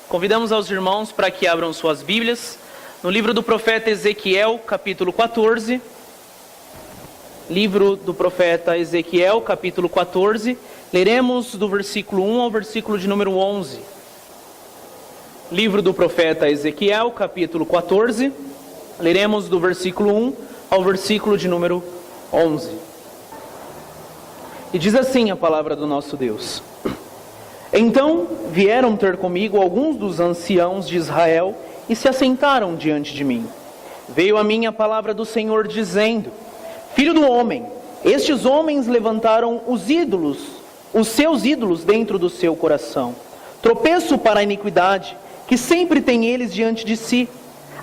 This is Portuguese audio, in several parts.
Convidamos aos irmãos para que abram suas Bíblias no livro do profeta Ezequiel, capítulo 14. Livro do profeta Ezequiel, capítulo 14. Leremos do versículo 1 ao versículo de número 11. Livro do profeta Ezequiel, capítulo 14. Leremos do versículo 1 ao versículo de número 11. E diz assim a palavra do nosso Deus: Então vieram ter comigo alguns dos anciãos de Israel e se assentaram diante de mim. Veio a mim a palavra do Senhor dizendo: Filho do homem, estes homens levantaram os ídolos, os seus ídolos dentro do seu coração. Tropeço para a iniquidade, que sempre tem eles diante de si.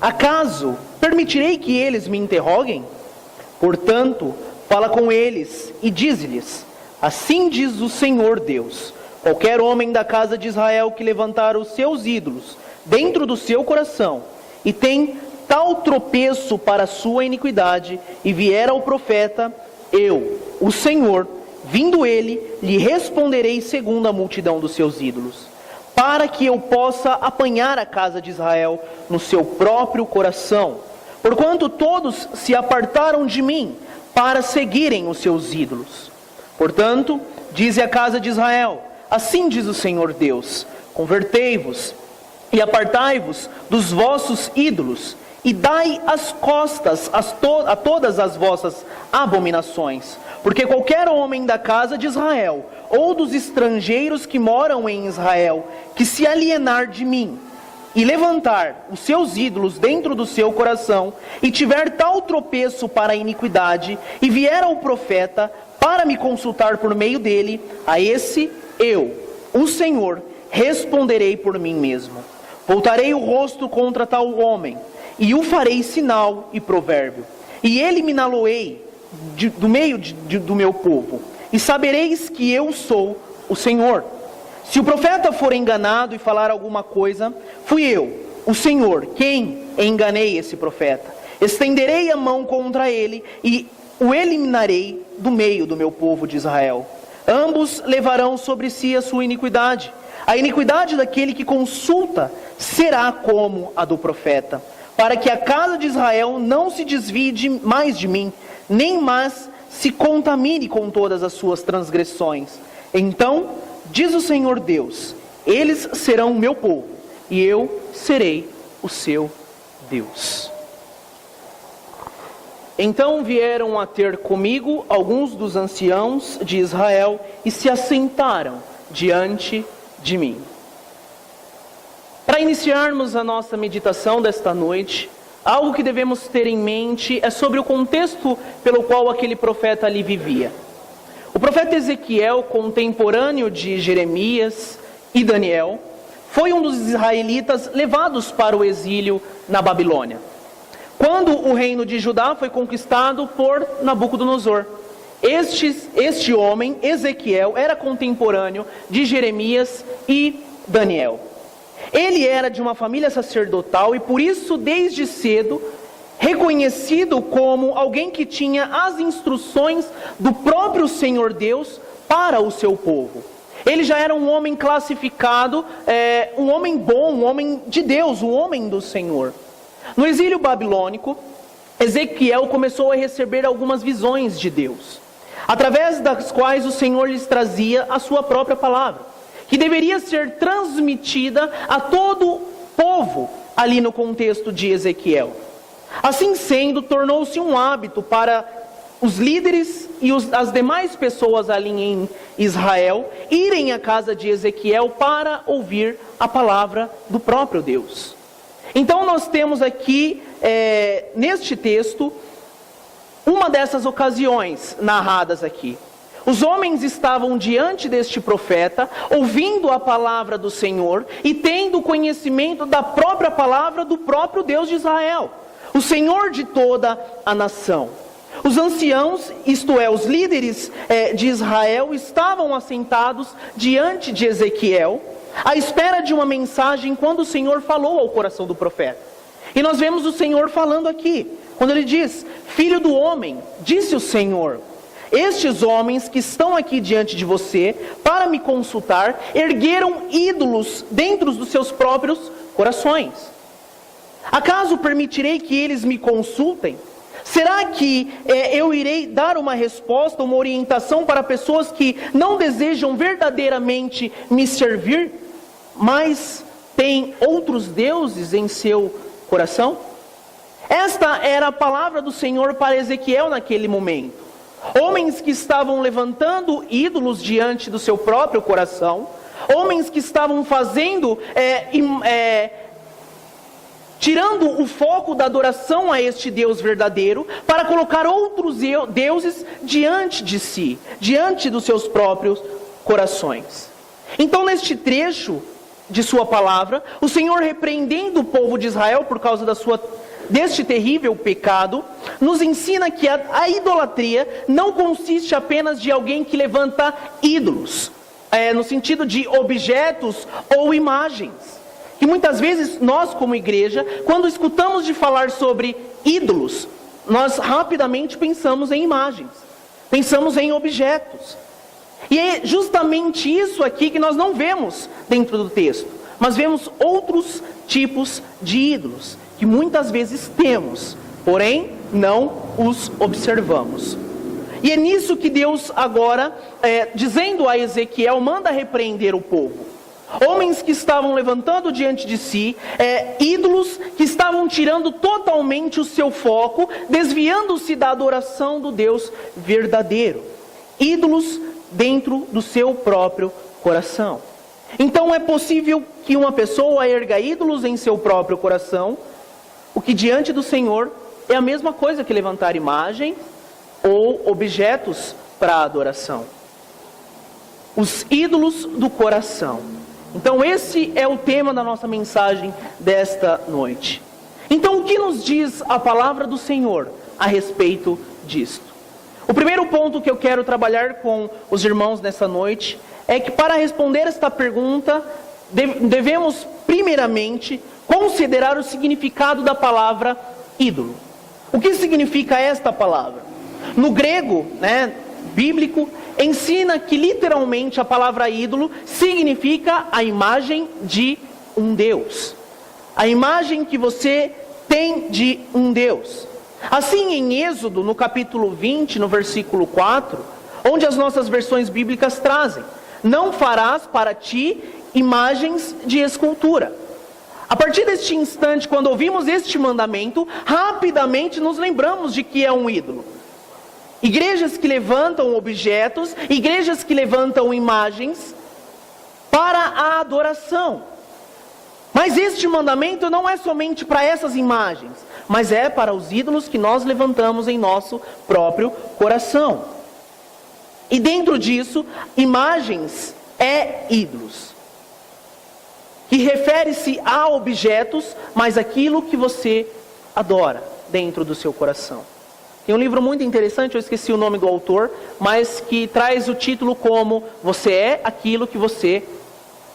Acaso permitirei que eles me interroguem? Portanto, fala com eles e dize-lhes: Assim diz o Senhor Deus: Qualquer homem da casa de Israel que levantar os seus ídolos dentro do seu coração e tem tal tropeço para a sua iniquidade e vier ao profeta, eu, o Senhor, vindo ele, lhe responderei segundo a multidão dos seus ídolos, para que eu possa apanhar a casa de Israel no seu próprio coração, porquanto todos se apartaram de mim para seguirem os seus ídolos. Portanto, dize a casa de Israel: Assim diz o Senhor Deus: Convertei-vos e apartai-vos dos vossos ídolos, e dai as costas a todas as vossas abominações. Porque qualquer homem da casa de Israel, ou dos estrangeiros que moram em Israel, que se alienar de mim, e levantar os seus ídolos dentro do seu coração, e tiver tal tropeço para a iniquidade, e vier ao profeta, para me consultar por meio dele, a esse eu, o Senhor, responderei por mim mesmo. Voltarei o rosto contra tal homem, e o farei sinal e provérbio, e eliminá-lo-ei do meio do meu povo, e sabereis que eu sou o Senhor. Se o profeta for enganado e falar alguma coisa, fui eu, o Senhor, quem enganei esse profeta. Estenderei a mão contra ele e o eliminarei do meio do meu povo de Israel. Ambos levarão sobre si a sua iniquidade. A iniquidade daquele que consulta será como a do profeta, para que a casa de Israel não se desvie mais de mim, nem mais se contamine com todas as suas transgressões. Então, diz o Senhor Deus: eles serão o meu povo, e eu serei o seu Deus. Então vieram a ter comigo alguns dos anciãos de Israel e se assentaram diante de mim. Para iniciarmos a nossa meditação desta noite, algo que devemos ter em mente é sobre o contexto pelo qual aquele profeta ali vivia. O profeta Ezequiel, contemporâneo de Jeremias e Daniel, foi um dos israelitas levados para o exílio na Babilônia, quando o reino de Judá foi conquistado por Nabucodonosor. Este homem, Ezequiel, era contemporâneo de Jeremias e Daniel. Ele era de uma família sacerdotal e por isso, desde cedo, reconhecido como alguém que tinha as instruções do próprio Senhor Deus para o seu povo. Ele já era um homem classificado, um homem bom, um homem de Deus, um homem do Senhor. No exílio babilônico, Ezequiel começou a receber algumas visões de Deus, através das quais o Senhor lhes trazia a sua própria palavra, que deveria ser transmitida a todo o povo ali no contexto de Ezequiel. Assim sendo, tornou-se um hábito para os líderes e as demais pessoas ali em Israel irem à casa de Ezequiel para ouvir a palavra do próprio Deus. Então nós temos aqui, neste texto, uma dessas ocasiões narradas aqui. Os homens estavam diante deste profeta, ouvindo a palavra do Senhor e tendo conhecimento da própria palavra do próprio Deus de Israel, o Senhor de toda a nação. Os anciãos, isto é, os líderes de Israel, estavam assentados diante de Ezequiel, à espera de uma mensagem quando o Senhor falou ao coração do profeta. E nós vemos o Senhor falando aqui, quando ele diz: Filho do homem, disse o Senhor. estes homens que estão aqui diante de você para me consultar, ergueram ídolos dentro dos seus próprios corações. Acaso permitirei que eles me consultem? Será que eu irei dar uma resposta, uma orientação para pessoas que não desejam verdadeiramente me servir, mas têm outros deuses em seu coração? Esta era a palavra do Senhor para Ezequiel naquele momento. Homens que estavam levantando ídolos diante do seu próprio coração, homens que estavam fazendo, tirando o foco da adoração a este Deus verdadeiro, para colocar outros deuses diante de si, diante dos seus próprios corações. Então, neste trecho de sua palavra, o Senhor, repreendendo o povo de Israel por causa deste terrível pecado, nos ensina que a idolatria não consiste apenas de alguém que levanta ídolos, no sentido de objetos ou imagens. E muitas vezes nós, como igreja, quando escutamos de falar sobre ídolos, nós rapidamente pensamos em imagens, pensamos em objetos. E é justamente isso aqui que nós não vemos dentro do texto, mas vemos outros tipos de ídolos, que muitas vezes temos, porém não os observamos. E é nisso que Deus agora, dizendo a Ezequiel, manda repreender o povo. Homens que estavam levantando diante de si ídolos que estavam tirando totalmente o seu foco, desviando-se da adoração do Deus verdadeiro. Ídolos dentro do seu próprio coração. Então é possível que uma pessoa erga ídolos em seu próprio coração, o que diante do Senhor é a mesma coisa que levantar imagem ou objetos para adoração. Os ídolos do coração. Então esse é o tema da nossa mensagem desta noite. Então o que nos diz a palavra do Senhor a respeito disto? O primeiro ponto que eu quero trabalhar com os irmãos nessa noite é que, para responder esta pergunta, devemos primeiramente considerar o significado da palavra ídolo. O que significa esta palavra? No grego, bíblico, ensina que literalmente a palavra ídolo significa a imagem de um Deus. A imagem que você tem de um Deus. Assim, em Êxodo, no capítulo 20, no versículo 4, onde as nossas versões bíblicas trazem: não farás para ti imagens de escultura. A partir deste instante, quando ouvimos este mandamento, rapidamente nos lembramos de que é um ídolo. Igrejas que levantam objetos, igrejas que levantam imagens para a adoração. Mas este mandamento não é somente para essas imagens, mas é para os ídolos que nós levantamos em nosso próprio coração. E dentro disso, imagens é ídolos, que refere-se a objetos, mas aquilo que você adora dentro do seu coração. Tem um livro muito interessante, eu esqueci o nome do autor, mas que traz o título como: Você é aquilo que você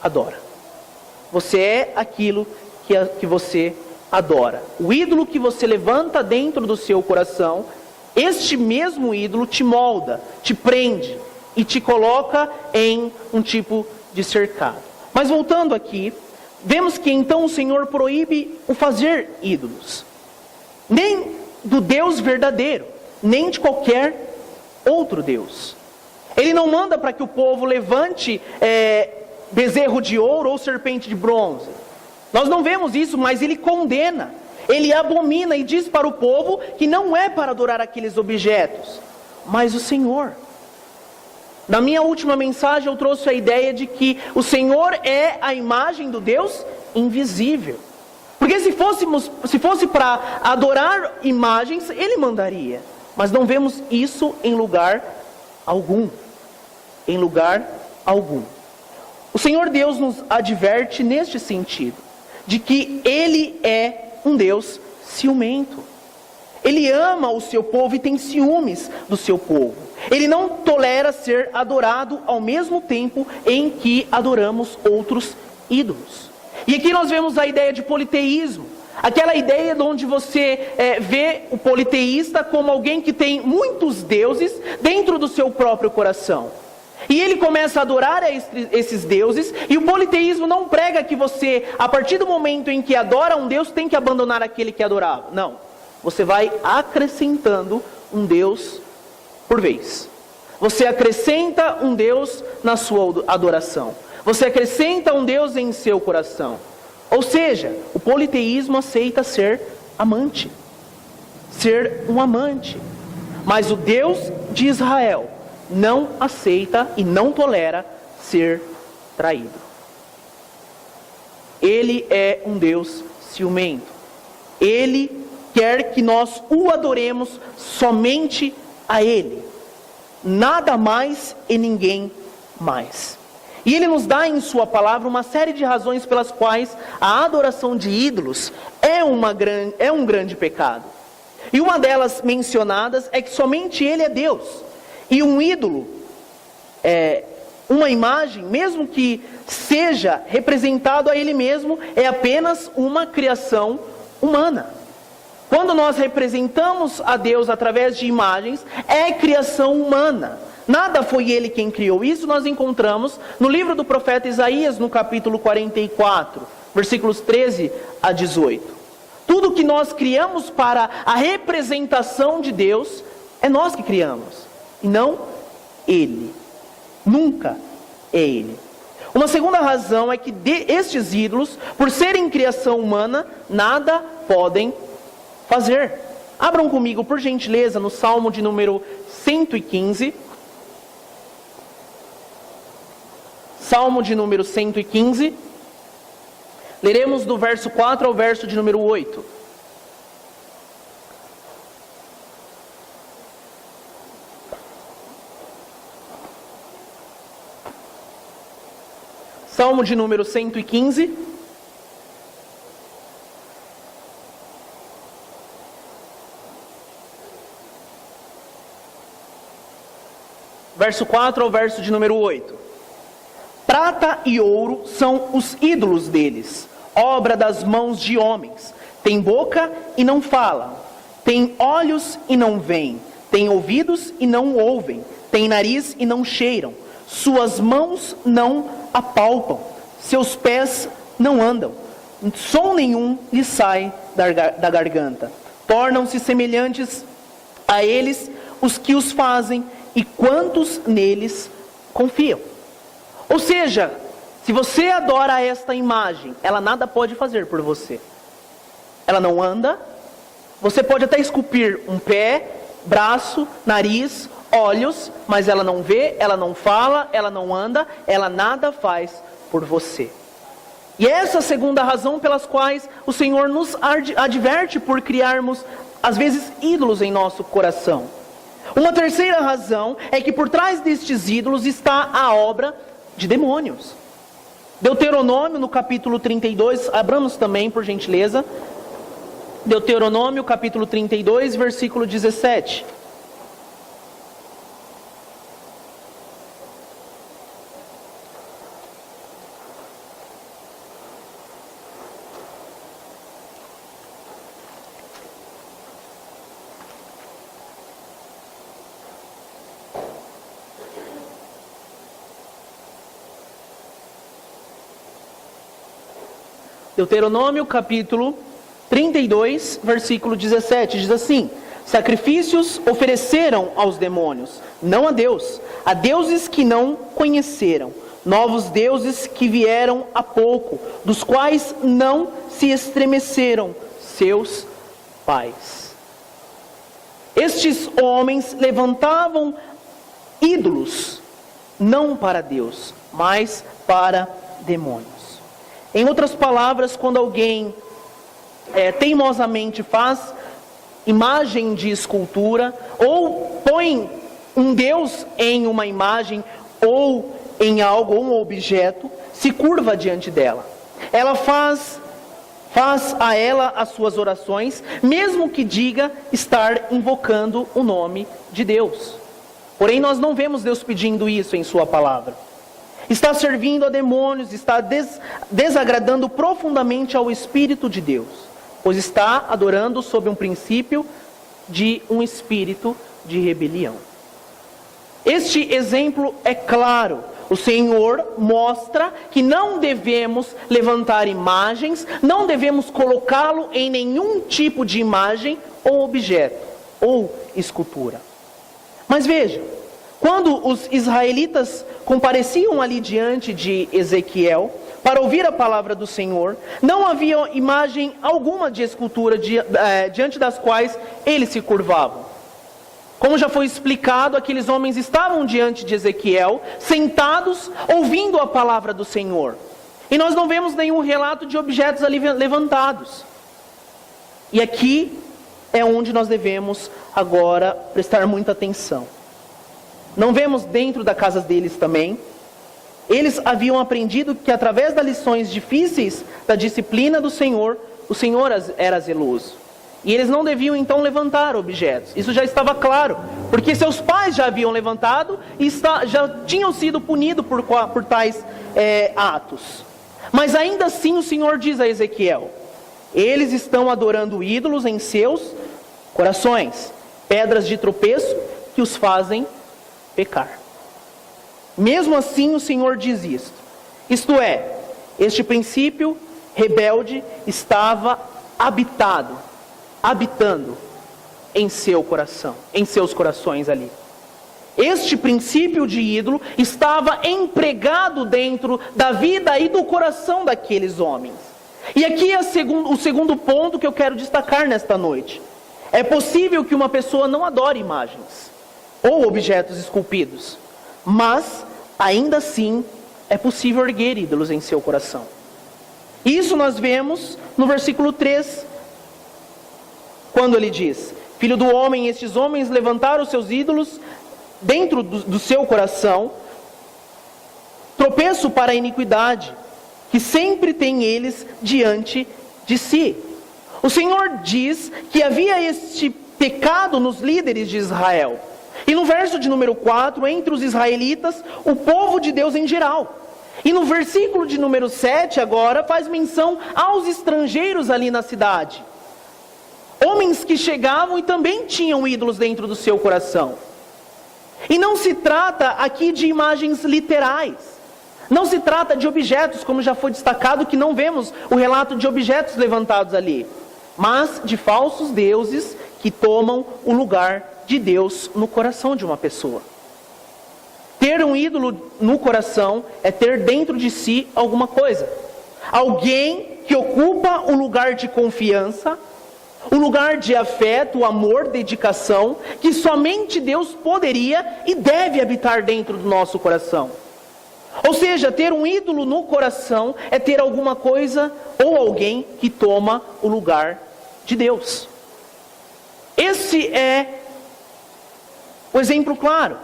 adora. Você é aquilo que você adora. O ídolo que você levanta dentro do seu coração, este mesmo ídolo te molda, te prende e te coloca em um tipo de cercado. Mas voltando aqui, vemos que então o Senhor proíbe o fazer ídolos. Nem do Deus verdadeiro, nem de qualquer outro Deus. Ele não manda para que o povo levante bezerro de ouro ou serpente de bronze. Nós não vemos isso, mas ele condena, ele abomina e diz para o povo que não é para adorar aqueles objetos, mas o Senhor. Na minha última mensagem eu trouxe a ideia de que o Senhor é a imagem do Deus invisível. Porque se fosse para adorar imagens, ele mandaria. Mas não vemos isso em lugar algum. Em lugar algum. O Senhor Deus nos adverte neste sentido, de que Ele é um Deus ciumento. Ele ama o seu povo e tem ciúmes do seu povo. Ele não tolera ser adorado ao mesmo tempo em que adoramos outros ídolos. E aqui nós vemos a ideia de politeísmo, Aquela ideia de onde você vê o politeísta como alguém que tem muitos deuses dentro do seu próprio coração. E ele começa a adorar esses deuses, e o politeísmo não prega que você, a partir do momento em que adora um Deus, tem que abandonar aquele que adorava. Não. Você vai acrescentando um Deus por vez. Você acrescenta um Deus na sua adoração. Você acrescenta um Deus em seu coração. Ou seja, o politeísmo aceita ser amante. Ser um amante. Mas o Deus de Israel não aceita e não tolera ser traído. Ele é um Deus ciumento. Ele quer que nós o adoremos somente a Ele. Nada mais e ninguém mais. E Ele nos dá em sua palavra uma série de razões pelas quais a adoração de ídolos é um grande pecado. E uma delas mencionadas é que somente Ele é Deus. E um ídolo, uma imagem, mesmo que seja representado a Ele mesmo, é apenas uma criação humana. Quando nós representamos a Deus através de imagens, é criação humana. Nada foi Ele quem criou. Isso nós encontramos no livro do profeta Isaías, no capítulo 44, versículos 13 a 18. Tudo que nós criamos para a representação de Deus, é nós que criamos, e não Ele. Nunca é Ele. Uma segunda razão é que estes ídolos, por serem criação humana, nada podem fazer. Abram comigo, por gentileza, no Salmo de número 115. Salmo de número 115. Leremos do verso 4 ao verso de número 8. Salmo de número 115. Verso 4 ao verso de número 8. Prata e ouro são os ídolos deles, obra das mãos de homens. Tem boca e não falam, tem olhos e não veem, tem ouvidos e não ouvem, tem nariz e não cheiram, suas mãos não apalpam, seus pés não andam, som nenhum lhe sai da garganta. Tornam-se semelhantes a eles os que os fazem e quantos neles confiam. Ou seja, se você adora esta imagem, ela nada pode fazer por você. Ela não anda, você pode até esculpir um pé, braço, nariz, olhos, mas ela não vê, ela não fala, ela não anda, ela nada faz por você. E essa é a segunda razão pelas quais o Senhor nos adverte por criarmos, às vezes, ídolos em nosso coração. Uma terceira razão é que por trás destes ídolos está a obra de demônios. Deuteronômio no capítulo 32, abramos também por gentileza. Deuteronômio capítulo 32, versículo 17. Deuteronômio capítulo 32, versículo 17, diz assim: sacrifícios ofereceram aos demônios, não a Deus, a deuses que não conheceram, novos deuses que vieram há pouco, dos quais não se estremeceram seus pais. Estes homens levantavam ídolos, não para Deus, mas para demônios. Em outras palavras, quando alguém teimosamente faz imagem de escultura, ou põe um Deus em uma imagem, ou em algo, ou um objeto, se curva diante dela. Ela faz a ela as suas orações, mesmo que diga estar invocando o nome de Deus. Porém, nós não vemos Deus pedindo isso em sua palavra. Está servindo a demônios, está desagradando profundamente ao Espírito de Deus. pois está adorando sob um princípio de um espírito de rebelião. Este exemplo é claro. O Senhor mostra que não devemos levantar imagens, não devemos colocá-lo em nenhum tipo de imagem ou objeto, ou escultura. Mas veja, quando os israelitas compareciam ali diante de Ezequiel, para ouvir a palavra do Senhor, não havia imagem alguma de escultura diante das quais eles se curvavam. Como já foi explicado, aqueles homens estavam diante de Ezequiel, sentados, ouvindo a palavra do Senhor. E nós não vemos nenhum relato de objetos ali levantados. E aqui é onde nós devemos agora prestar muita atenção. Não vemos dentro da casa deles também. Eles haviam aprendido que através das lições difíceis da disciplina do Senhor, o Senhor era zeloso. E eles não deviam então levantar objetos. Isso já estava claro, porque seus pais já haviam levantado e já tinham sido punidos por tais atos. Mas ainda assim o Senhor diz a Ezequiel: eles estão adorando ídolos em seus corações, pedras de tropeço que os fazem pecar. Mesmo assim o Senhor diz isto. Isto é, este princípio rebelde estava habitando em seu coração, em seus corações ali. Este princípio de ídolo estava empregado dentro da vida e do coração daqueles homens. E aqui é o segundo ponto que eu quero destacar nesta noite. É possível que uma pessoa não adore imagens ou objetos esculpidos, mas ainda assim é possível erguer ídolos em seu coração. Isso nós vemos no versículo 3, quando ele diz: filho do homem, estes homens levantaram os seus ídolos dentro do seu coração, tropeço para a iniquidade, que sempre tem eles diante de si. O Senhor diz que havia este pecado nos líderes de Israel. E no verso de número 4, entre os israelitas, o povo de Deus em geral. E no versículo de número 7 agora, faz menção aos estrangeiros ali na cidade. Homens que chegavam e também tinham ídolos dentro do seu coração. E não se trata aqui de imagens literais. Não se trata de objetos, como já foi destacado, que não vemos o relato de objetos levantados ali. Mas de falsos deuses que tomam o lugar de Deus no coração de uma pessoa. Ter um ídolo no coração é ter dentro de si alguma coisa. Alguém que ocupa o lugar de confiança, o lugar de afeto, amor, dedicação, que somente Deus poderia e deve habitar dentro do nosso coração. Ou seja, ter um ídolo no coração é ter alguma coisa ou alguém que toma o lugar de Deus. Esse é o exemplo claro.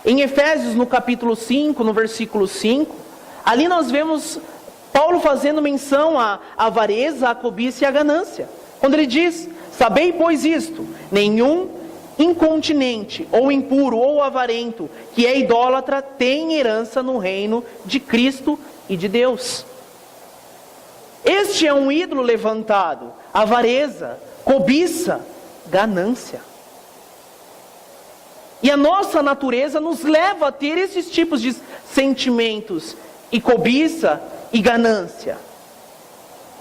Em Efésios, no capítulo 5, no versículo 5, ali nós vemos Paulo fazendo menção à avareza, à cobiça e à ganância. Quando ele diz: sabei, pois isto, nenhum incontinente, ou impuro, ou avarento, que é idólatra, tem herança no reino de Cristo e de Deus. Este é um ídolo levantado: avareza, cobiça, ganância. E a nossa natureza nos leva a ter esses tipos de sentimentos, e cobiça e ganância.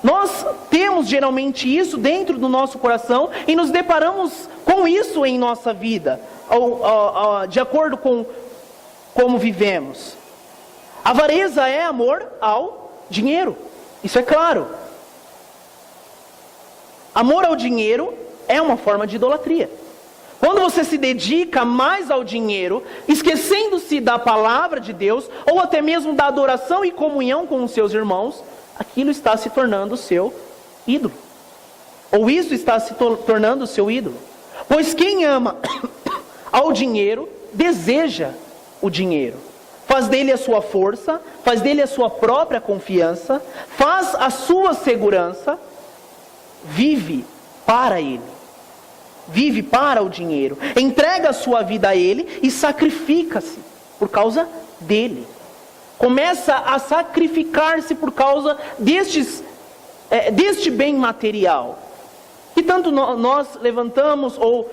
Nós temos geralmente isso dentro do nosso coração e nos deparamos com isso em nossa vida, de acordo com como vivemos. Avareza é amor ao dinheiro, isso é claro. Amor ao dinheiro é uma forma de idolatria. Quando você se dedica mais ao dinheiro, esquecendo-se da palavra de Deus, ou até mesmo da adoração e comunhão com os seus irmãos, aquilo está se tornando o seu ídolo. Ou isso está se tornando o seu ídolo. Pois quem ama ao dinheiro, deseja o dinheiro. Faz dele a sua força, faz dele a sua própria confiança, faz a sua segurança, vive para ele. Vive para o dinheiro, entrega a sua vida a ele e sacrifica-se por causa dele. Começa a sacrificar-se por causa destes deste bem material. Que tanto nós levantamos, ou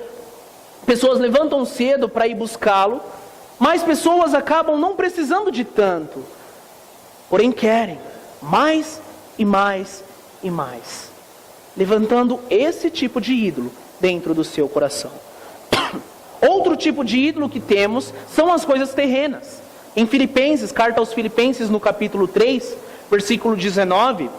pessoas levantam cedo para ir buscá-lo, mas pessoas acabam não precisando de tanto, porém querem mais e mais e mais, levantando esse tipo de ídolo dentro do seu coração. Outro tipo de ídolo que temos são as coisas terrenas. Em Filipenses, carta aos Filipenses, no capítulo 3, versículo 19,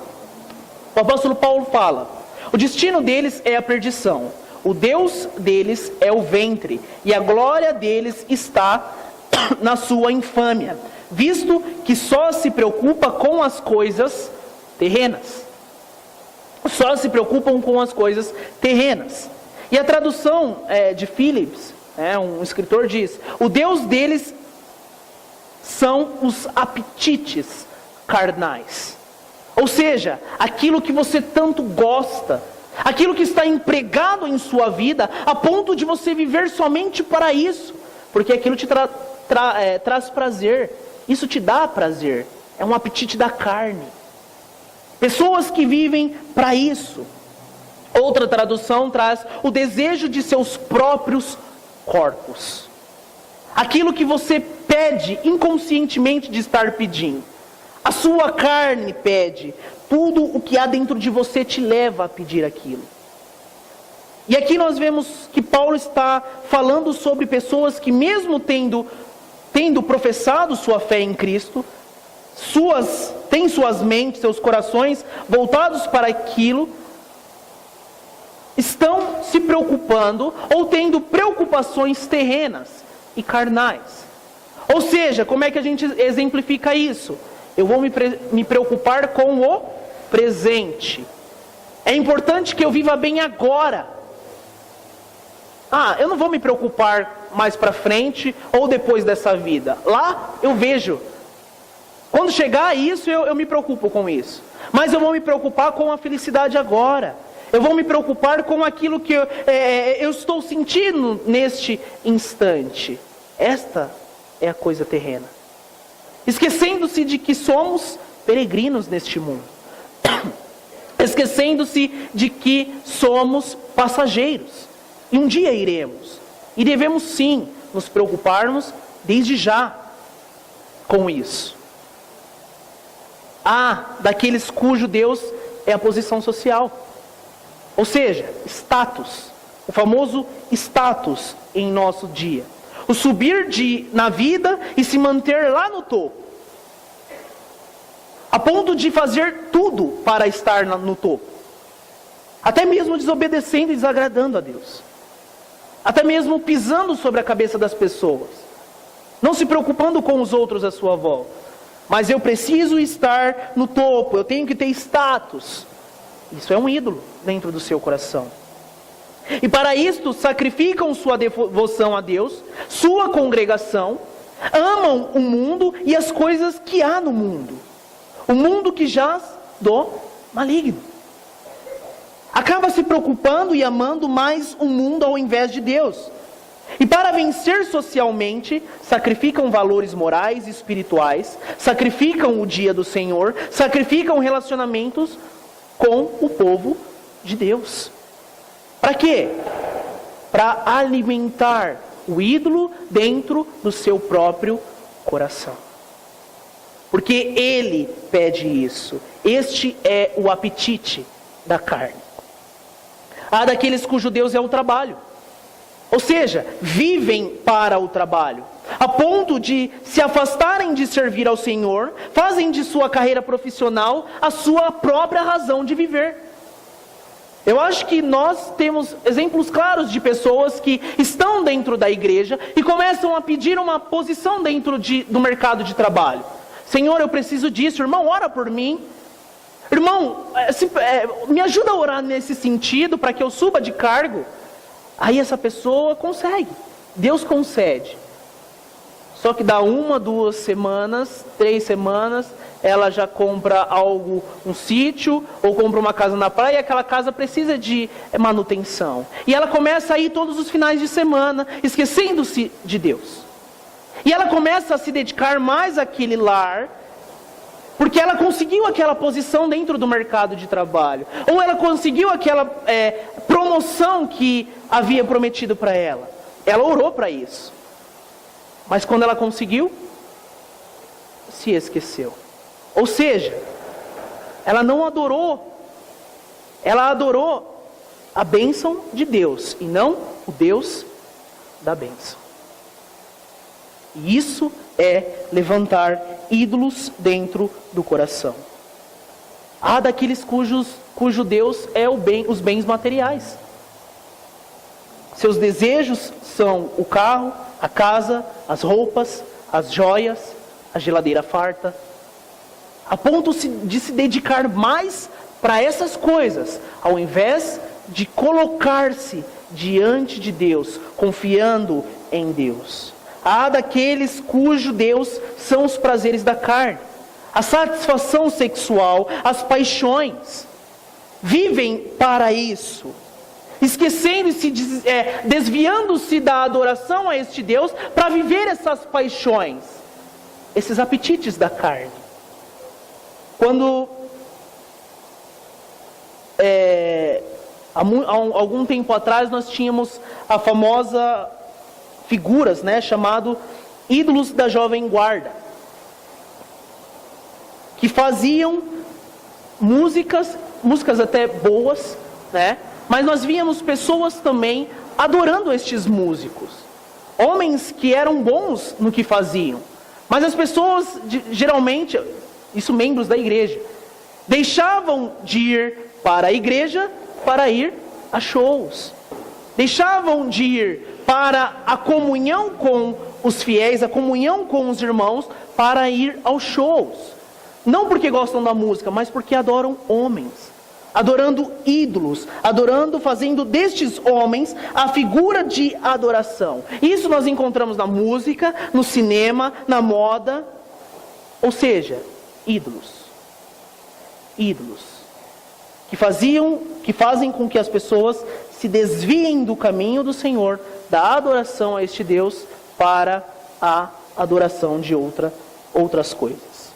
o apóstolo Paulo fala: o destino deles é a perdição, o Deus deles é o ventre, e a glória deles está na sua infâmia, visto que só se preocupa com as coisas terrenas. Só se preocupam com as coisas terrenas. E a tradução de Phillips, um escritor, diz: o Deus deles são os apetites carnais. Ou seja, aquilo que você tanto gosta, aquilo que está empregado em sua vida, a ponto de você viver somente para isso, porque aquilo te traz prazer, isso te dá prazer, é um apetite da carne. Pessoas que vivem para isso. Outra tradução traz o desejo de seus próprios corpos. Aquilo que você pede inconscientemente de estar pedindo. A sua carne pede. Tudo o que há dentro de você te leva a pedir aquilo. E aqui nós vemos que Paulo está falando sobre pessoas que, mesmo tendo professado sua fé em Cristo, têm suas mentes, seus corações voltados para aquilo, estão se preocupando ou tendo preocupações terrenas e carnais. Ou seja, como é que a gente exemplifica isso? Eu vou me preocupar com o presente. É importante que eu viva bem agora. Eu não vou me preocupar mais para frente ou depois dessa vida. Lá eu vejo. Quando chegar a isso, eu me preocupo com isso. Mas eu vou me preocupar com a felicidade agora. Eu vou me preocupar com aquilo que eu estou sentindo neste instante. Esta é a coisa terrena. Esquecendo-se de que somos peregrinos neste mundo. Esquecendo-se de que somos passageiros. E um dia iremos. E devemos sim nos preocuparmos desde já com isso. Daqueles cujo Deus é a posição social. Ou seja, status. O famoso status em nosso dia. O subir na vida e se manter lá no topo. A ponto de fazer tudo para estar no topo. Até mesmo desobedecendo e desagradando a Deus. Até mesmo pisando sobre a cabeça das pessoas. Não se preocupando com os outros à sua volta. Mas eu preciso estar no topo, eu tenho que ter status. Isso é um ídolo dentro do seu coração. E para isto sacrificam sua devoção a Deus, sua congregação, amam o mundo e as coisas que há no mundo. O mundo que jaz do maligno. Acaba se preocupando e amando mais o mundo ao invés de Deus. E para vencer socialmente, sacrificam valores morais e espirituais, sacrificam o dia do Senhor, sacrificam relacionamentos com o povo de Deus. Para quê? Para alimentar o ídolo dentro do seu próprio coração. Porque ele pede isso. Este é o apetite da carne. Daqueles cujo Deus é o trabalho. Ou seja, vivem para o trabalho. A ponto de se afastarem de servir ao Senhor, fazem de sua carreira profissional a sua própria razão de viver. Eu acho que nós temos exemplos claros de pessoas que estão dentro da igreja e começam a pedir uma posição dentro do mercado de trabalho. Senhor, eu preciso disso. Irmão, ora por mim. Irmão, me ajuda a orar nesse sentido para que eu suba de cargo. Aí essa pessoa consegue. Deus concede. Só que dá 1, 2 semanas, 3 semanas, ela já compra um sítio, ou compra uma casa na praia, e aquela casa precisa de manutenção. E ela começa a ir todos os finais de semana, esquecendo-se de Deus. E ela começa a se dedicar mais àquele lar, porque ela conseguiu aquela posição dentro do mercado de trabalho, ou ela conseguiu aquela promoção que havia prometido para ela. Ela orou para isso. Mas quando ela conseguiu, se esqueceu. Ou seja, ela não adorou, ela adorou a bênção de Deus, e não o Deus da bênção. E isso é levantar ídolos dentro do coração. Há daqueles cujo Deus é os bens materiais. Seus desejos são o carro, a casa, as roupas, as joias, a geladeira farta, a ponto de se dedicar mais para essas coisas, ao invés de colocar-se diante de Deus, confiando em Deus. Há daqueles cujo Deus são os prazeres da carne, a satisfação sexual, as paixões. Vivem para isso, esquecendo-se, desviando-se da adoração a este Deus para viver essas paixões, esses apetites da carne. Quando há algum tempo atrás nós tínhamos a famosa figuras, chamado ídolos da jovem guarda, que faziam músicas até boas, mas nós víamos pessoas também adorando estes músicos, homens que eram bons no que faziam, mas as pessoas, geralmente, isso membros da igreja, deixavam de ir para a igreja para ir a shows, deixavam de ir para a comunhão com os fiéis, a comunhão com os irmãos, para ir aos shows. Não porque gostam da música, mas porque adoram homens, adorando ídolos, fazendo destes homens a figura de adoração. Isso nós encontramos na música, no cinema, na moda, ou seja, ídolos que fazem com que as pessoas se desviem do caminho do Senhor, da adoração a este Deus, para a adoração de outras coisas.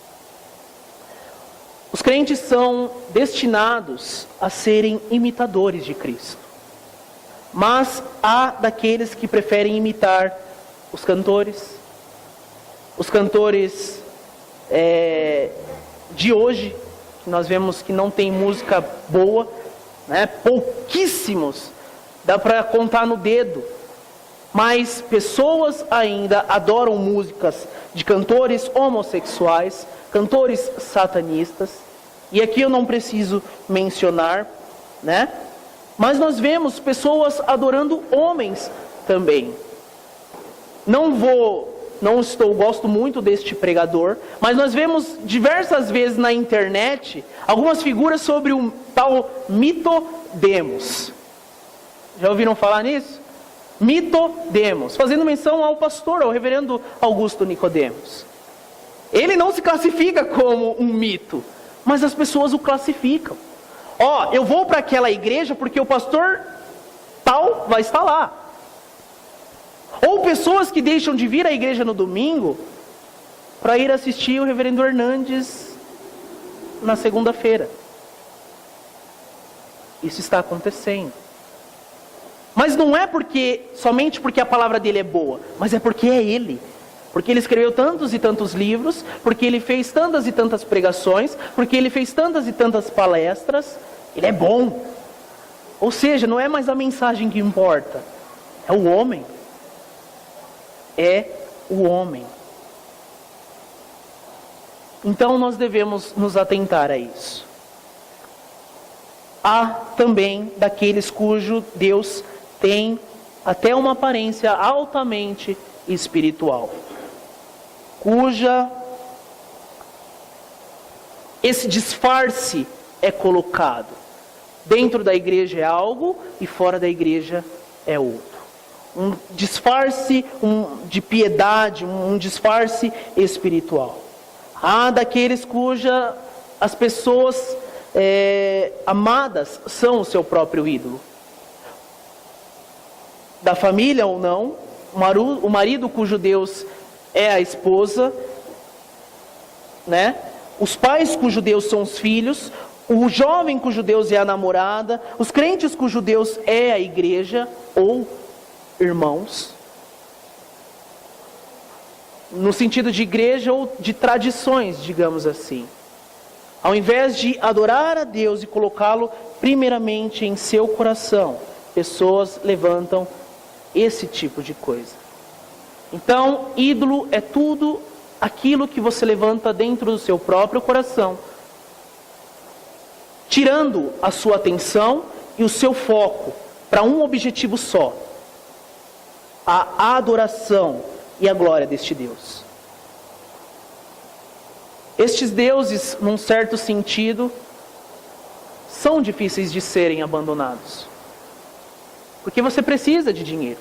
Os crentes são destinados a serem imitadores de Cristo. Mas há daqueles que preferem imitar os cantores de hoje, que nós vemos que não tem música boa, pouquíssimos, dá para contar no dedo. Mas pessoas ainda adoram músicas de cantores homossexuais, cantores satanistas, e aqui eu não preciso mencionar, mas nós vemos pessoas adorando homens também. Gosto muito deste pregador, mas nós vemos diversas vezes na internet algumas figuras sobre o tal Nicodemos. Já ouviram falar nisso? Nicodemos, fazendo menção ao pastor, ao reverendo Augusto Nicodemos. Ele não se classifica como um mito, mas as pessoas o classificam. Eu vou para aquela igreja porque o pastor tal vai estar lá. Ou pessoas que deixam de vir à igreja no domingo para ir assistir o reverendo Hernandes na segunda-feira. Isso está acontecendo. Mas não é somente porque a palavra dele é boa, mas é porque é ele. Porque ele escreveu tantos e tantos livros, porque ele fez tantas e tantas pregações, porque ele fez tantas e tantas palestras. Ele é bom. Ou seja, não é mais a mensagem que importa, é o homem. É o homem. Então nós devemos nos atentar a isso. Há também daqueles cujo Deus tem até uma aparência altamente espiritual, cuja esse disfarce é colocado. Dentro da igreja é algo e fora da igreja é outro. Um disfarce de piedade, um disfarce espiritual. Há daqueles cuja as pessoas amadas são o seu próprio ídolo. Da família ou não, o marido cujo Deus é a esposa, os pais cujos Deus são os filhos, o jovem cujo Deus é a namorada, os crentes cujo Deus é a igreja ou irmãos. No sentido de igreja ou de tradições, digamos assim. Ao invés de adorar a Deus e colocá-lo primeiramente em seu coração, pessoas levantam esse tipo de coisa. Então, ídolo é tudo aquilo que você levanta dentro do seu próprio coração, tirando a sua atenção e o seu foco para um objetivo só: a adoração e a glória deste Deus. Estes deuses, num certo sentido, são difíceis de serem abandonados. Porque você precisa de dinheiro,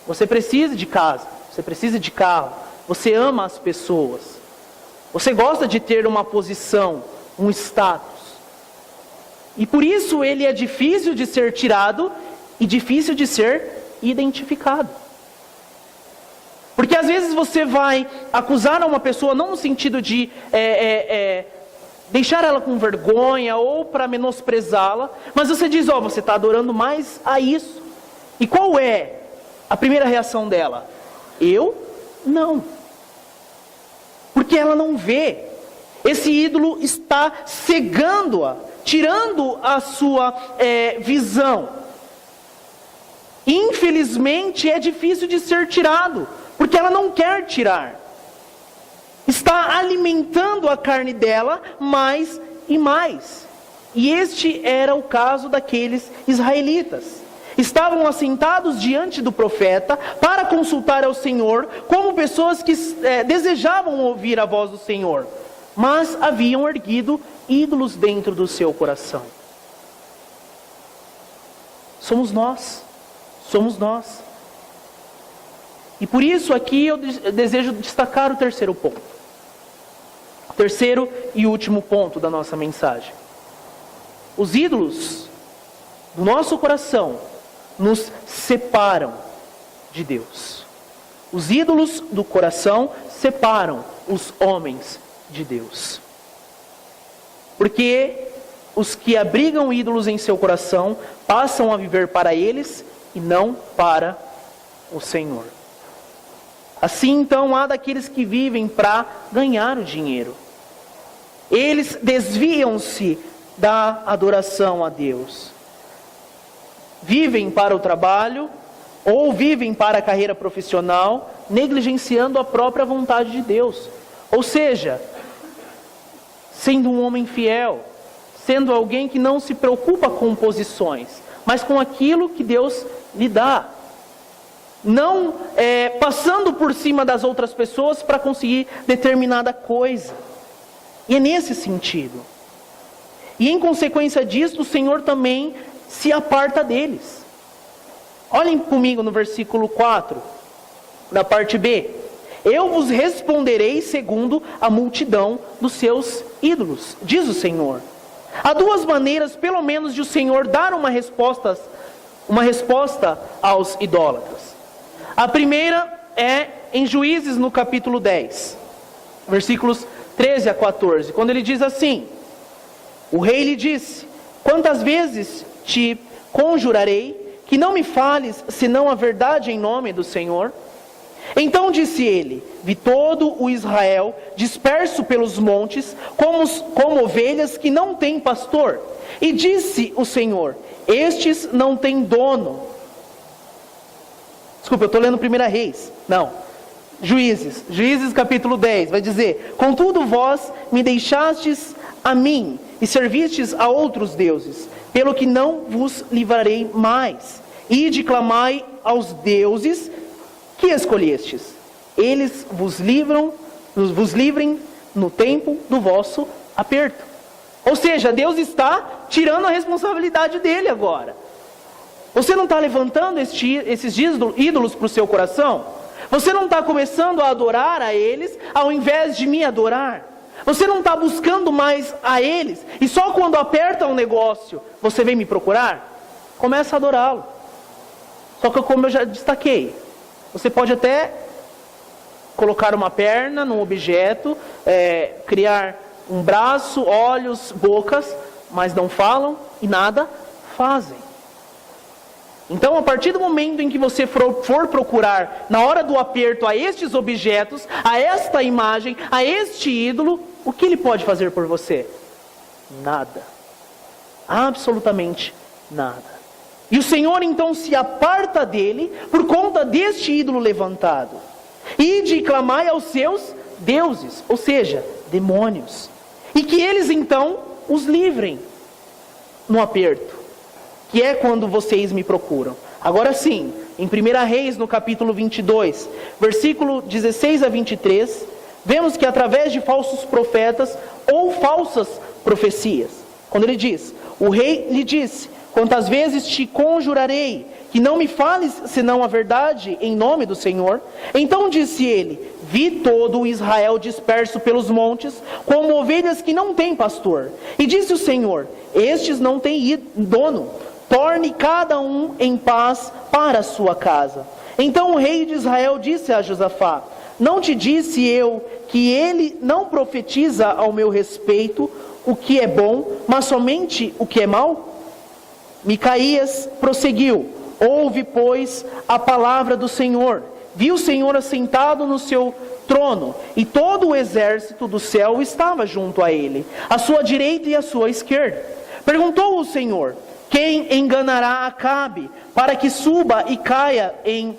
você precisa de casa, você precisa de carro, você ama as pessoas, você gosta de ter uma posição, um status. E por isso ele é difícil de ser tirado e difícil de ser identificado. Porque às vezes você vai acusar uma pessoa não no sentido de deixar ela com vergonha ou para menosprezá-la, mas você diz, você está adorando mais a isso. E qual é a primeira reação dela? Eu? Não. Porque ela não vê. Esse ídolo está cegando-a, tirando a sua visão. Infelizmente é difícil de ser tirado, porque ela não quer tirar. Está alimentando a carne dela mais e mais. E este era o caso daqueles israelitas. Estavam assentados diante do profeta para consultar ao Senhor, como pessoas que desejavam ouvir a voz do Senhor, mas haviam erguido ídolos dentro do seu coração. Somos nós. Somos nós. E por isso aqui eu desejo destacar o terceiro ponto. O terceiro e último ponto da nossa mensagem. Os ídolos do nosso coração nos separam de Deus. Os ídolos do coração separam os homens de Deus. Porque os que abrigam ídolos em seu coração passam a viver para eles e não para o Senhor. Assim então há daqueles que vivem para ganhar o dinheiro. Eles desviam-se da adoração a Deus. Vivem para o trabalho ou vivem para a carreira profissional, negligenciando a própria vontade de Deus. Ou seja, sendo um homem fiel, sendo alguém que não se preocupa com posições, mas com aquilo que Deus lhe dá. Não passando por cima das outras pessoas para conseguir determinada coisa. E é nesse sentido. E em consequência disso, o Senhor também se aparta deles. Olhem comigo no versículo 4, na parte B. Eu vos responderei segundo a multidão dos seus ídolos, diz o Senhor. Há duas maneiras, pelo menos, de o Senhor dar uma resposta aos idólatras. A primeira é em Juízes, no capítulo 10, versículos 13 a 14, quando ele diz assim: o rei lhe disse: quantas vezes te conjurarei que não me fales senão a verdade em nome do Senhor? Então disse ele: vi todo o Israel disperso pelos montes, como ovelhas que não têm pastor. E disse o Senhor: estes não têm dono. Desculpa, eu estou lendo 1 Reis. Não. Juízes capítulo 10, vai dizer: contudo vós me deixastes a mim, e servistes a outros deuses, pelo que não vos livrarei mais. Ide clamai aos deuses que escolhestes. Eles vos livrem no tempo do vosso aperto. Ou seja, Deus está tirando a responsabilidade dele agora. Você não está levantando esses ídolos para o seu coração? Você não está começando a adorar a eles ao invés de me adorar? Você não está buscando mais a eles? E só quando aperta um negócio, você vem me procurar? Começa a adorá-lo. Só que como eu já destaquei, você pode até colocar uma perna num objeto, criar um braço, olhos, bocas, mas não falam e nada fazem. Então, a partir do momento em que você for procurar, na hora do aperto, a estes objetos, a esta imagem, a este ídolo, o que ele pode fazer por você? Nada. Absolutamente nada. E o Senhor então se aparta dele por conta deste ídolo levantado. Ide e clamai aos seus deuses, ou seja, demônios. E que eles então os livrem no aperto, que é quando vocês me procuram. Agora sim, em 1 Reis, no capítulo 22, versículo 16 a 23, vemos que através de falsos profetas ou falsas profecias, quando ele diz, o rei lhe disse, quantas vezes te conjurarei, que não me fales senão a verdade em nome do Senhor? Então disse ele, vi todo o Israel disperso pelos montes, como ovelhas que não têm pastor. E disse o Senhor, estes não têm dono, torne cada um em paz para a sua casa. Então o rei de Israel disse a Josafá, não te disse eu que ele não profetiza ao meu respeito o que é bom, mas somente o que é mau? Micaías prosseguiu, ouve, pois, a palavra do Senhor. Viu o Senhor assentado no seu trono, e todo o exército do céu estava junto a ele, à sua direita e à sua esquerda. Perguntou o Senhor, quem enganará Acabe, para que suba e caia em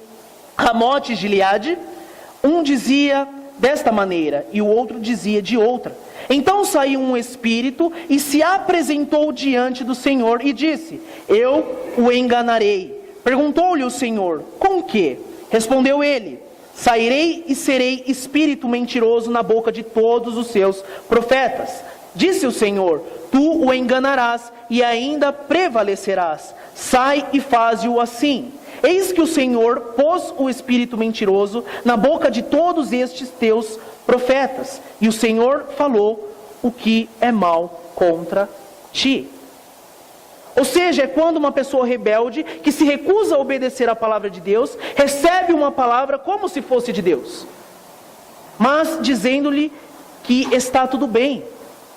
Ramote Gileade? Um dizia desta maneira, e o outro dizia de outra. Então saiu um espírito e se apresentou diante do Senhor e disse, eu o enganarei. Perguntou-lhe o Senhor, com que? Respondeu ele, sairei e serei espírito mentiroso na boca de todos os seus profetas. Disse o Senhor, tu o enganarás e ainda prevalecerás. Sai e faze-o assim. Eis que o Senhor pôs o espírito mentiroso na boca de todos estes teus profetas, e o Senhor falou o que é mal contra ti. Ou seja, é quando uma pessoa rebelde, que se recusa a obedecer a palavra de Deus, recebe uma palavra como se fosse de Deus, mas dizendo-lhe que está tudo bem,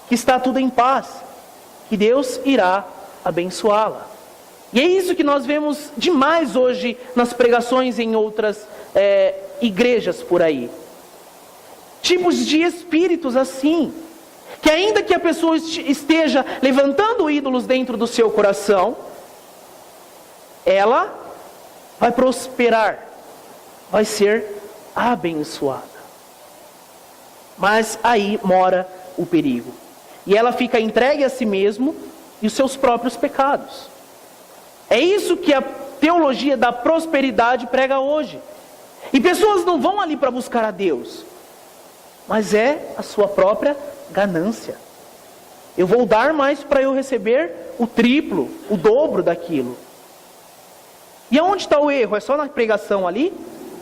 que está tudo em paz, que Deus irá abençoá-la. E é isso que nós vemos demais hoje nas pregações em outras igrejas por aí. Tipos de espíritos assim, que ainda que a pessoa esteja levantando ídolos dentro do seu coração, ela vai prosperar, vai ser abençoada. Mas aí mora o perigo. E ela fica entregue a si mesmo e os seus próprios pecados. É isso que a teologia da prosperidade prega hoje. E pessoas não vão ali para buscar a Deus, mas é a sua própria ganância. Eu vou dar mais para eu receber o triplo, o dobro daquilo. E aonde está o erro? É só na pregação ali?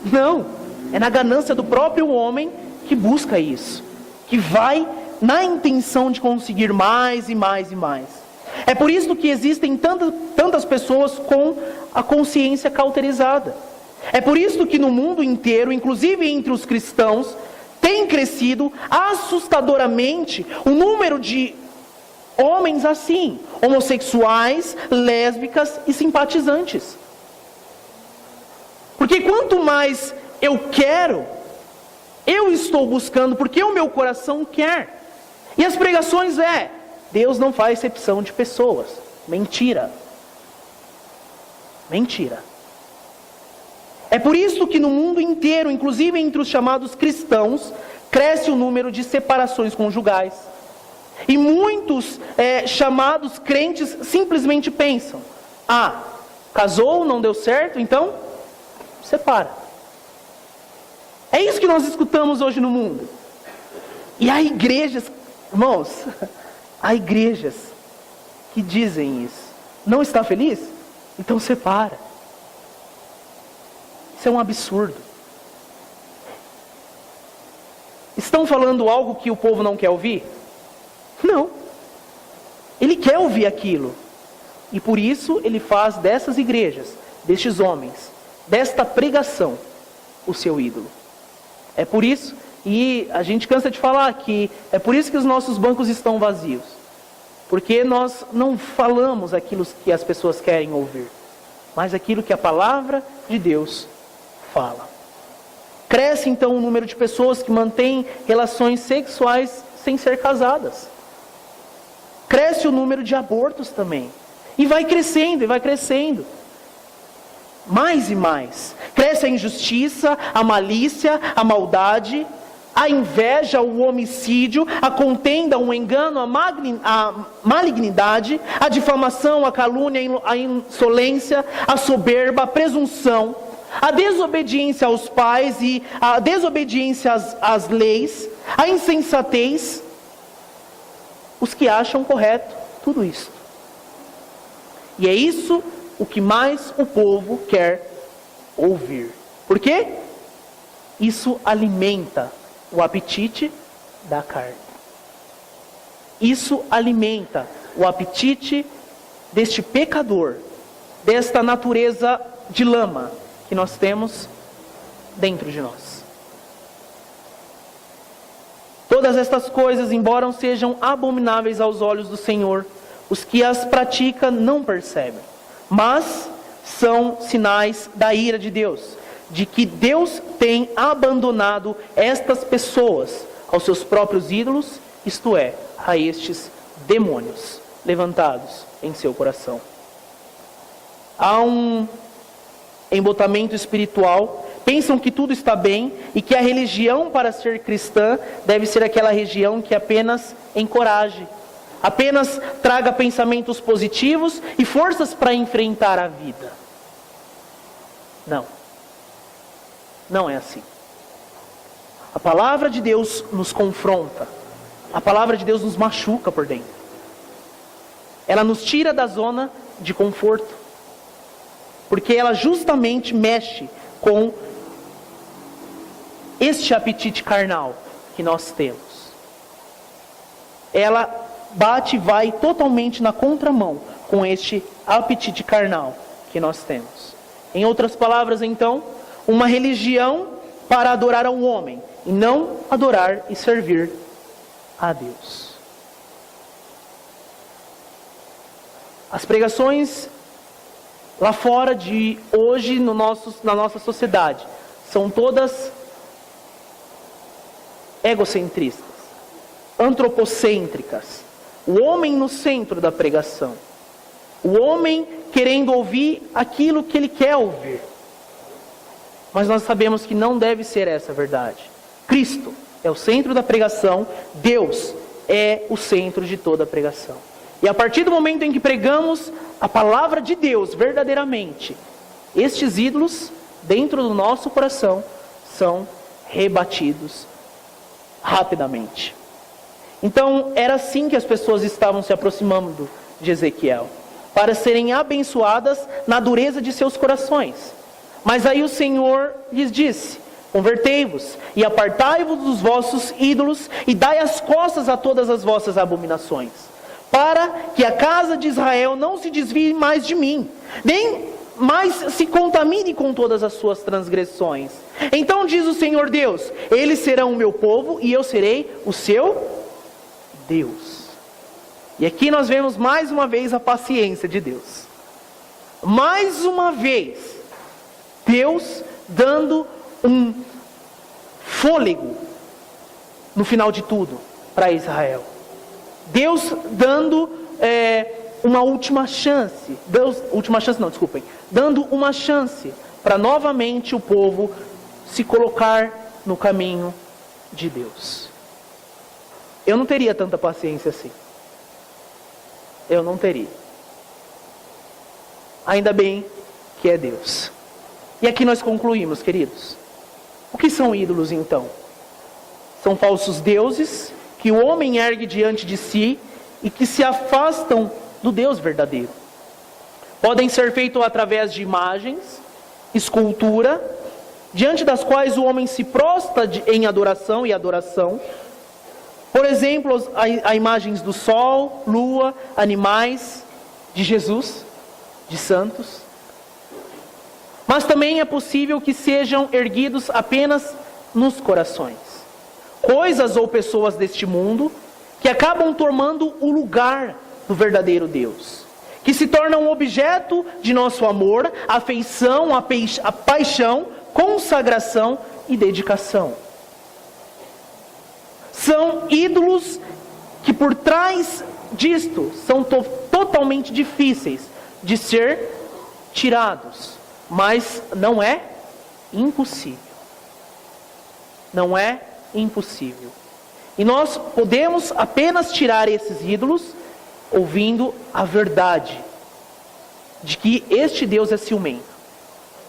Não, é na ganância do próprio homem que busca isso, que vai na intenção de conseguir mais e mais e mais. É por isso que existem tantas pessoas com a consciência cauterizada. É por isso que no mundo inteiro, inclusive entre os cristãos, tem crescido assustadoramente o número de homens assim, homossexuais, lésbicas e simpatizantes. Porque quanto mais eu quero, eu estou buscando, porque o meu coração quer. E as pregações Deus não faz exceção de pessoas. Mentira. Mentira. É por isso que no mundo inteiro, inclusive entre os chamados cristãos, cresce o número de separações conjugais. E muitos chamados crentes simplesmente pensam, casou, não deu certo, então separa. É isso que nós escutamos hoje no mundo. E há igrejas, irmãos, há igrejas que dizem isso. Não está feliz? Então separa. Isso é um absurdo. Estão falando algo que o povo não quer ouvir? Não. Ele quer ouvir aquilo. E por isso ele faz dessas igrejas, destes homens, desta pregação, o seu ídolo. É por isso E a gente cansa de falar que é por isso que os nossos bancos estão vazios. Porque nós não falamos aquilo que as pessoas querem ouvir, mas aquilo que a palavra de Deus fala. Cresce então o número de pessoas que mantêm relações sexuais sem ser casadas. Cresce o número de abortos também. E vai crescendo, e vai crescendo. Mais e mais. Cresce a injustiça, a malícia, a maldade, a inveja, o homicídio, a contenda, o engano, a malignidade, a difamação, a calúnia, a insolência, a soberba, a presunção, a desobediência aos pais e a desobediência às leis, a insensatez, os que acham correto tudo isso. E é isso o que mais o povo quer ouvir. Por quê? Isso alimenta o apetite da carne. Isso alimenta o apetite deste pecador, desta natureza de lama que nós temos dentro de nós. Todas estas coisas, embora sejam abomináveis aos olhos do Senhor, os que as praticam não percebem, mas são sinais da ira de Deus, de que Deus tem abandonado estas pessoas aos seus próprios ídolos, isto é, a estes demônios levantados em seu coração. Há um embotamento espiritual, pensam que tudo está bem e que a religião para ser cristã deve ser aquela religião que apenas encoraje, apenas traga pensamentos positivos e forças para enfrentar a vida. Não. Não é assim. A palavra de Deus nos confronta. A palavra de Deus nos machuca por dentro. Ela nos tira da zona de conforto. Porque ela justamente mexe com este apetite carnal que nós temos. Ela bate e vai totalmente na contramão com este apetite carnal que nós temos. Em outras palavras, então, uma religião para adorar ao homem, e não adorar e servir a Deus. As pregações lá fora de hoje na nossa sociedade são todas egocentristas, antropocêntricas. O homem no centro da pregação. O homem querendo ouvir aquilo que ele quer ouvir. Mas nós sabemos que não deve ser essa a verdade. Cristo é o centro da pregação, Deus é o centro de toda a pregação. E a partir do momento em que pregamos a palavra de Deus verdadeiramente, estes ídolos dentro do nosso coração são rebatidos rapidamente. Então era assim que as pessoas estavam se aproximando de Ezequiel, para serem abençoadas na dureza de seus corações. Mas aí o Senhor lhes disse: convertei-vos e apartai-vos dos vossos ídolos e dai as costas a todas as vossas abominações, para que a casa de Israel não se desvie mais de mim, nem mais se contamine com todas as suas transgressões. Então diz o Senhor Deus: eles serão o meu povo e eu serei o seu Deus. E aqui nós vemos mais uma vez a paciência de Deus. Mais uma vez, Deus dando um fôlego no final de tudo para Israel. Deus dando uma última chance. Dando uma chance para novamente o povo se colocar no caminho de Deus. Eu não teria tanta paciência assim. Eu não teria. Ainda bem que é Deus. E aqui nós concluímos, queridos. O que são ídolos então? São falsos deuses que o homem ergue diante de si e que se afastam do Deus verdadeiro. Podem ser feitos através de imagens, escultura, diante das quais o homem se prostra em adoração e adoração. Por exemplo, a imagens do sol, lua, animais, de Jesus, de santos. Mas também é possível que sejam erguidos apenas nos corações. coisas ou pessoas deste mundo que acabam tomando o lugar do verdadeiro Deus, que se tornam objeto de nosso amor, afeição, a paixão, consagração e dedicação. São ídolos que por trás disto são totalmente difíceis de ser tirados, mas não é impossível. Não é impossível. E nós podemos apenas tirar esses ídolos ouvindo a verdade de que este Deus é ciumento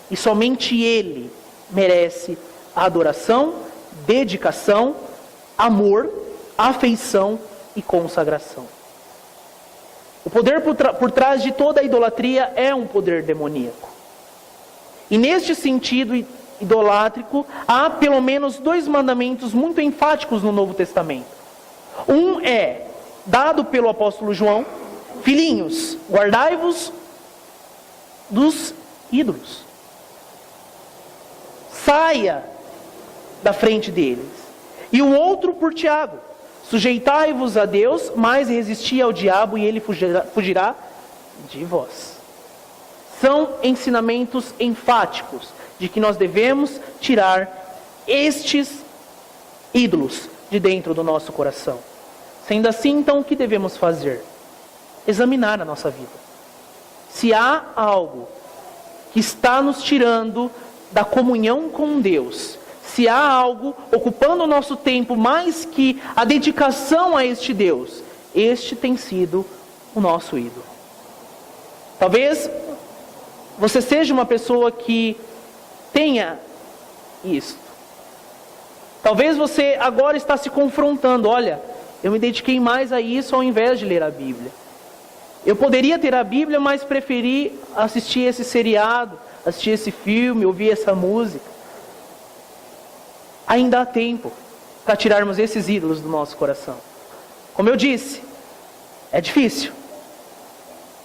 e somente Ele merece a adoração, dedicação, amor, afeição e consagração. O poder por trás de toda a idolatria é um poder demoníaco. E neste sentido idolátrico, há pelo menos 2 mandamentos muito enfáticos no Novo Testamento. Um é dado pelo apóstolo João: filhinhos, guardai-vos dos ídolos. Saia da frente deles. E o outro por Tiago: sujeitai-vos a Deus, mas resisti ao diabo e ele fugirá de vós. São ensinamentos enfáticos de que nós devemos tirar estes ídolos de dentro do nosso coração. Sendo assim, então, o que devemos fazer? Examinar a nossa vida. Se há algo que está nos tirando da comunhão com Deus, se há algo ocupando o nosso tempo mais que a dedicação a este Deus, este tem sido o nosso ídolo. Talvez você seja uma pessoa que tenha isto. Talvez você agora está se confrontando: olha, eu me dediquei mais a isso ao invés de ler a Bíblia. Eu poderia ter a Bíblia, mas preferi assistir esse seriado, assistir esse filme, ouvir essa música. Ainda há tempo para tirarmos esses ídolos do nosso coração. Como eu disse, é difícil,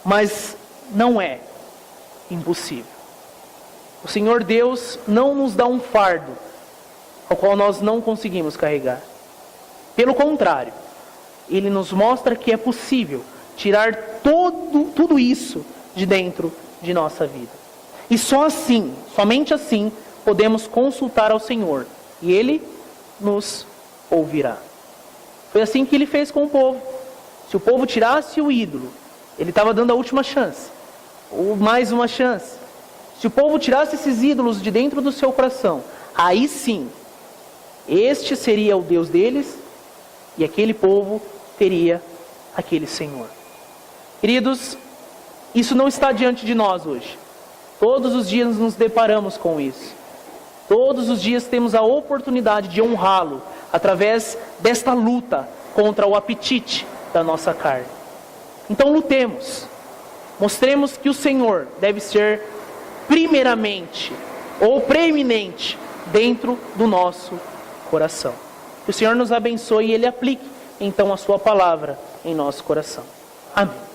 mas não é impossível. O Senhor Deus não nos dá um fardo ao qual nós não conseguimos carregar. Pelo contrário, Ele nos mostra que é possível tirar tudo isso de dentro de nossa vida. E só assim, somente assim, podemos consultar ao Senhor e Ele nos ouvirá. Foi assim que Ele fez com o povo. Se o povo tirasse o ídolo, Ele estava dando a última chance, ou mais uma chance. Se o povo tirasse esses ídolos de dentro do seu coração, aí sim, este seria o Deus deles e aquele povo teria aquele Senhor. Queridos, isso não está diante de nós hoje. Todos os dias nos deparamos com isso. Todos os dias temos a oportunidade de honrá-lo através desta luta contra o apetite da nossa carne. Então lutemos. Mostremos que o Senhor deve ser primeiramente ou preeminente dentro do nosso coração. Que o Senhor nos abençoe e Ele aplique então a sua palavra em nosso coração. Amém.